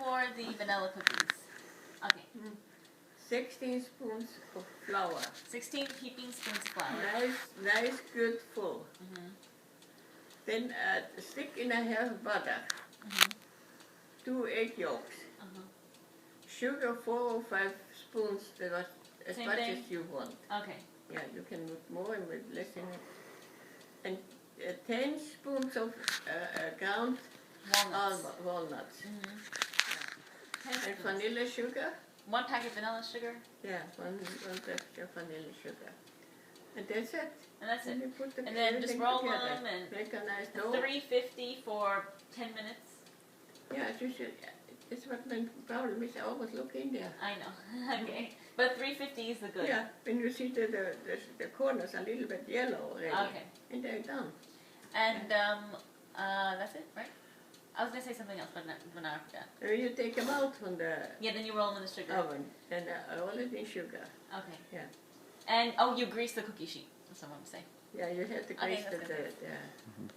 for the vanilla cookies. Okay. 16 spoons of flour. 16 heaping spoons of flour. Nice, good full. Then a stick and a half butter. 2 egg yolks. Sugar 4 or 5 spoons, that was as Same much thing? as you want. Okay. Yeah, you can put more and with less in it. And 10 spoons of ground walnuts. And vanilla sugar. 1 packet vanilla sugar. Yeah, one packet of vanilla sugar. And that's it. And that's And it. you put the And then just roll together. them and make a nice dough. 350 for 10 minutes. Yeah, you should. It's what my problem is. I always look in there. I know. Okay. But 350 is the good. Yeah, when you see the corners a little bit yellow already. Okay. And they're done. And that's it, right? I was going to say something else, but now I forgot. When you take them out from the Yeah, then you roll them in the sugar. oven and roll it in sugar. Okay. Yeah. And, you grease the cookie sheet. That's what I'm going to say. Yeah, you have to Okay, grease that's the